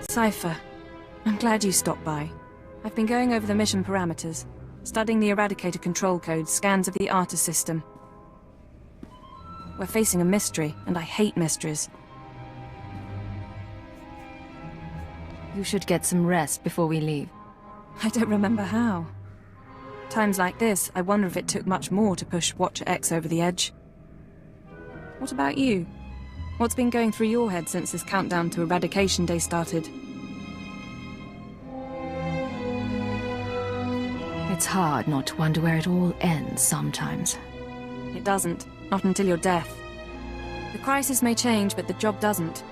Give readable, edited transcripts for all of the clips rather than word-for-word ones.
Cipher, I'm glad you stopped by. I've been going over the mission parameters, studying the Eradicator control codes, scans of the Arta system. We're facing a mystery, and I hate mysteries. You should get some rest before we leave. I don't remember how. Times like this, I wonder if it took much more to push Watcher X over the edge. What about you? What's been going through your head since this countdown to Eradication Day started? It's hard not to wonder where it all ends sometimes. It doesn't. Not until your death. The crisis may change, but the job doesn't.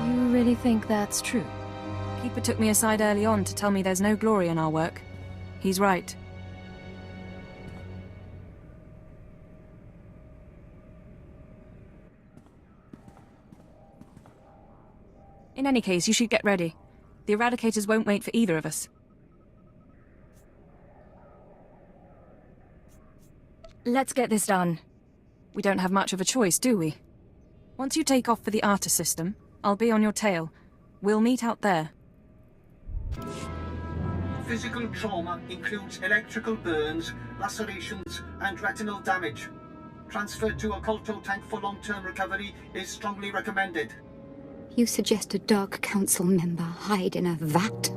You really think that's true? Keeper took me aside early on to tell me there's no glory in our work. He's right. In any case, you should get ready. The Eradicators won't wait for either of us. Let's get this done. We don't have much of a choice, do we? Once you take off for the Arta system, I'll be on your tail. We'll meet out there. Physical trauma includes electrical burns, lacerations, and retinal damage. Transfer to a Colto tank for long-term recovery is strongly recommended. You suggest a Dark Council member hide in a vat?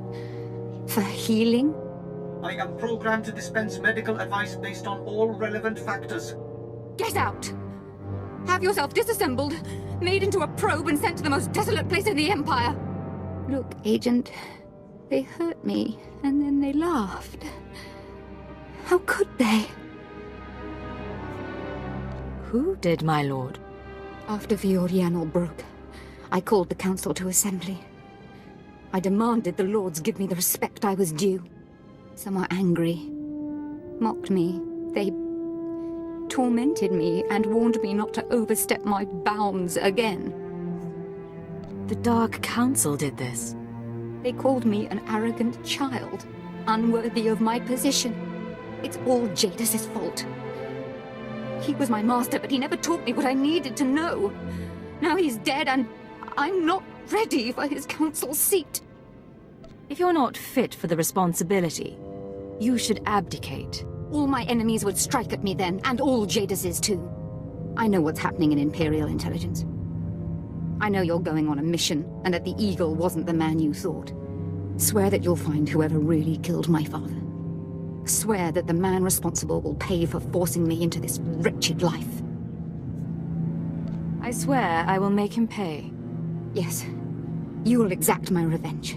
For healing? I am programmed to dispense medical advice based on all relevant factors. Get out! Have yourself disassembled, made into a probe and sent to the most desolate place in the Empire. Look, Agent, they hurt me, and then they laughed. How could they? Who did, my lord? After Viorianal broke, I called the Council to assembly. I demanded the Lords give me the respect I was due. Some were angry, mocked me. They tormented me and warned me not to overstep my bounds again. The Dark Council did this. They called me an arrogant child, unworthy of my position. It's all Jadis' fault. He was my master, but he never taught me what I needed to know. Now he's dead, and I'm not ready for his council seat. If you're not fit for the responsibility, you should abdicate. All my enemies would strike at me then, and all Jadis's too. I know what's happening in Imperial intelligence. I know you're going on a mission, and that the Eagle wasn't the man you thought. Swear that you'll find whoever really killed my father. Swear that the man responsible will pay for forcing me into this wretched life. I swear I will make him pay. Yes. You will exact my revenge,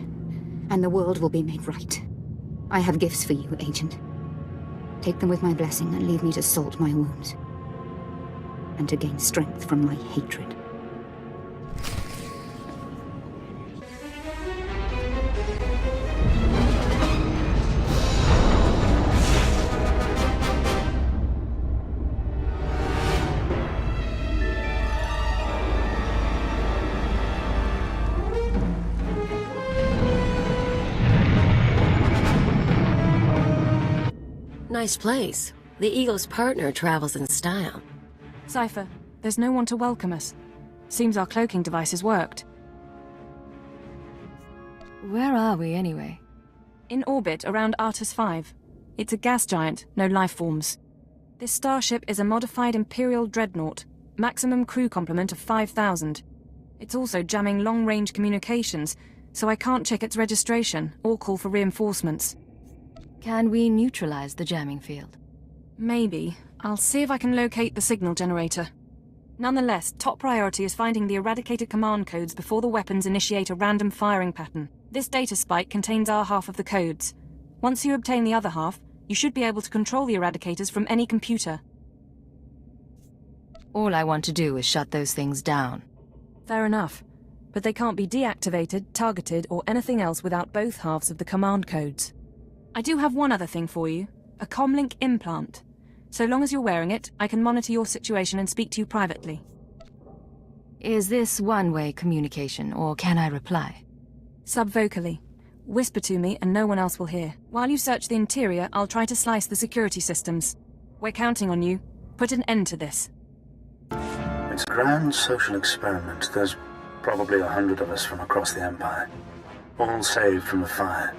and the world will be made right. I have gifts for you, Agent. Take them with my blessing and leave me to salt my wounds. And to gain strength from my hatred. Nice place. The Eagle's partner travels in style. Cipher, there's no one to welcome us. Seems our cloaking devices worked. Where are we, anyway? In orbit around Artus 5. It's a gas giant, no life forms. This starship is a modified Imperial dreadnought, maximum crew complement of 5,000. It's also jamming long-range communications, so I can't check its registration or call for reinforcements. Can we neutralize the jamming field? Maybe. I'll see if I can locate the signal generator. Nonetheless, top priority is finding the Eradicator command codes before the weapons initiate a random firing pattern. This data spike contains our half of the codes. Once you obtain the other half, you should be able to control the Eradicators from any computer. All I want to do is shut those things down. Fair enough. But they can't be deactivated, targeted, or anything else without both halves of the command codes. I do have one other thing for you. A comlink implant. So long as you're wearing it, I can monitor your situation and speak to you privately. Is this one-way communication, or can I reply? Subvocally. Whisper to me and no one else will hear. While you search the interior, I'll try to slice the security systems. We're counting on you. Put an end to this. It's a grand social experiment. There's probably 100 of us from across the Empire, all saved from the fire.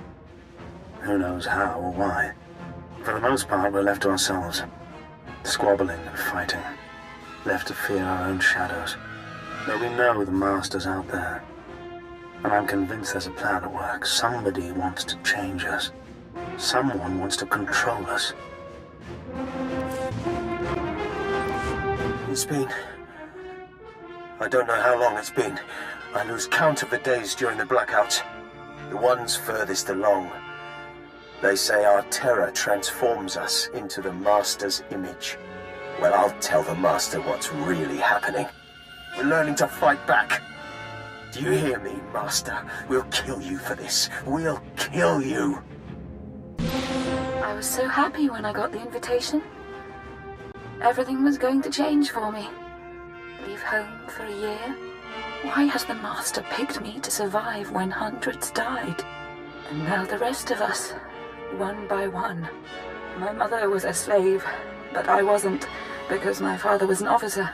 Who knows how or why. For the most part, we're left to ourselves, squabbling and fighting, left to fear our own shadows. But we know the Master's out there, and I'm convinced there's a plan at work. Somebody wants to change us. Someone wants to control us. It's been... I don't know how long it's been. I lose count of the days during the blackouts. The ones furthest along. They say our terror transforms us into the Master's image. Well, I'll tell the Master what's really happening. We're learning to fight back. Do you hear me, Master? We'll kill you for this. We'll kill you. I was so happy when I got the invitation. Everything was going to change for me. Leave home for a year? Why has the Master picked me to survive when hundreds died? And now the rest of us, one by one. My mother was a slave, but I wasn't, because my father was an officer.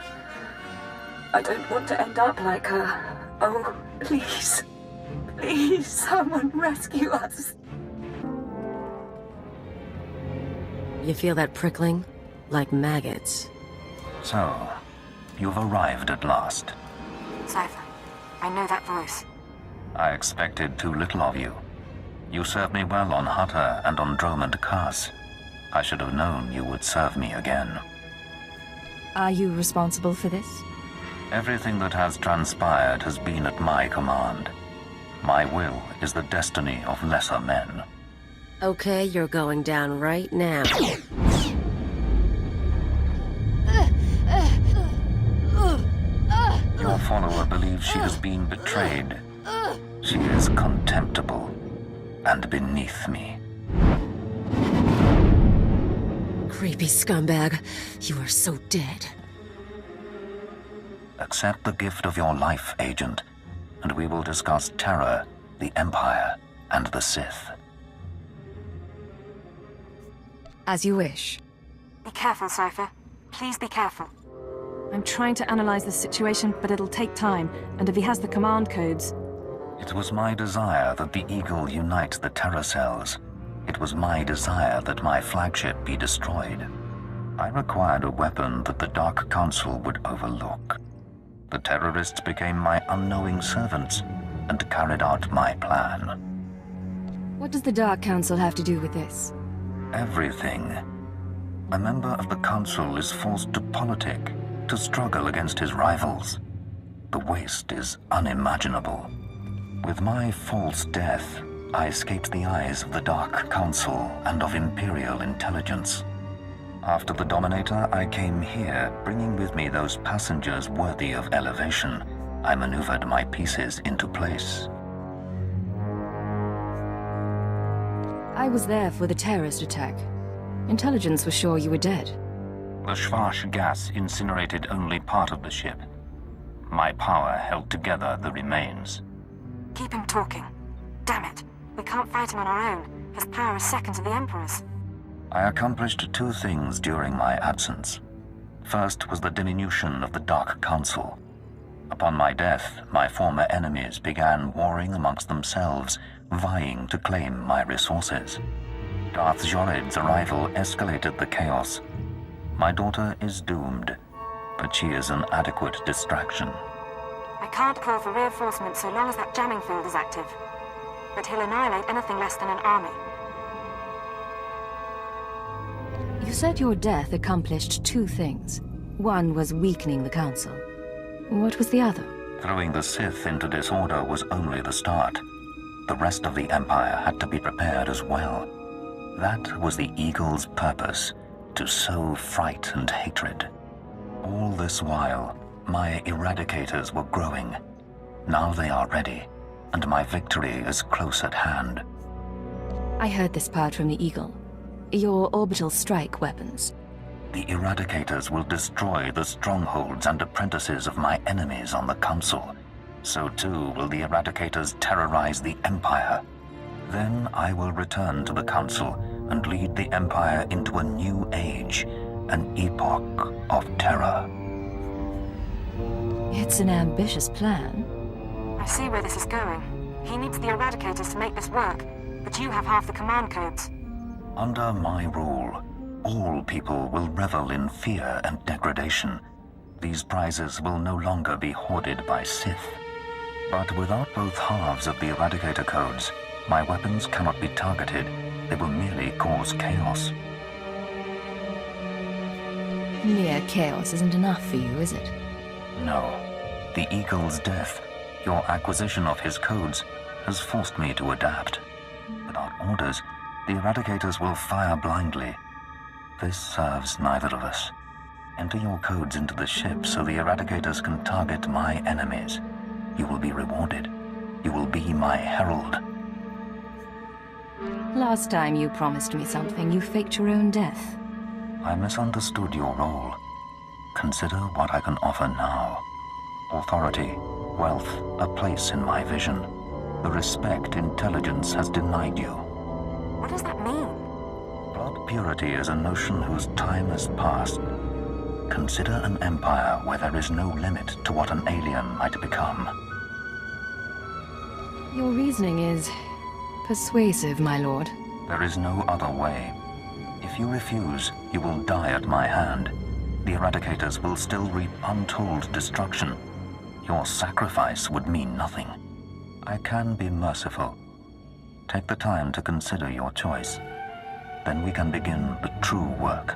I don't want to end up like her. Oh, please. Please, someone rescue us. You feel that prickling? Like maggots. So, you've arrived at last. Cipher, I know that voice. I expected too little of you. You served me well on Hutter and on Dromund Kaas. I should have known you would serve me again. Are you responsible for this? Everything that has transpired has been at my command. My will is the destiny of lesser men. Okay, you're going down right now. Your follower believes she has been betrayed. She is contemptible and beneath me. Creepy scumbag. You are so dead. Accept the gift of your life, Agent, and we will discuss terror, the Empire, and the Sith. As you wish. Be careful, Cipher. Please be careful. I'm trying to analyze the situation, but it'll take time, and if he has the command codes... It was my desire that the Eagle unite the Terror Cells. It was my desire that my flagship be destroyed. I required a weapon that the Dark Council would overlook. The terrorists became my unknowing servants and carried out my plan. What does the Dark Council have to do with this? Everything. A member of the Council is forced to politic, to struggle against his rivals. The waste is unimaginable. With my false death, I escaped the eyes of the Dark Council and of Imperial intelligence. After the Dominator, I came here, bringing with me those passengers worthy of elevation. I maneuvered my pieces into place. I was there for the terrorist attack. Intelligence was sure you were dead. The Schwarz gas incinerated only part of the ship. My power held together the remains. Keep him talking. Damn it. We can't fight him on our own. His power is second to the Emperor's. I accomplished two things during my absence. First was the diminution of the Dark Council. Upon my death, my former enemies began warring amongst themselves, vying to claim my resources. Darth Jored's arrival escalated the chaos. My daughter is doomed, but she is an adequate distraction. I can't call for reinforcements so long as that jamming field is active. But he'll annihilate anything less than an army. You said your death accomplished two things. One was weakening the Council. What was the other? Throwing the Sith into disorder was only the start. The rest of the Empire had to be prepared as well. That was the Eagle's purpose, to sow fright and hatred. All this while, my eradicators were growing. Now they are ready, and my victory is close at hand. I heard this part from the Eagle. Your orbital strike weapons. The eradicators will destroy the strongholds and apprentices of my enemies on the Council. So too will the eradicators terrorize the Empire. Then I will return to the Council and lead the Empire into a new age, an epoch of terror. It's an ambitious plan. I see where this is going. He needs the Eradicators to make this work, but you have half the command codes. Under my rule, all people will revel in fear and degradation. These prizes will no longer be hoarded by Sith. But without both halves of the Eradicator codes, my weapons cannot be targeted. They will merely cause chaos. Mere chaos isn't enough for you, is it? No. The Eagle's death, your acquisition of his codes, has forced me to adapt. Without orders, the Eradicators will fire blindly. This serves neither of us. Enter your codes into the ship so the Eradicators can target my enemies. You will be rewarded. You will be my herald. Last time you promised me something, you faked your own death. I misunderstood your role. Consider what I can offer now. Authority, wealth, a place in my vision. The respect intelligence has denied you. What does that mean? Blood purity is a notion whose time has passed. Consider an empire where there is no limit to what an alien might become. Your reasoning is persuasive, my lord. There is no other way. If you refuse, you will die at my hand. The Eradicators will still reap untold destruction. Your sacrifice would mean nothing. I can be merciful. Take the time to consider your choice. Then we can begin the true work.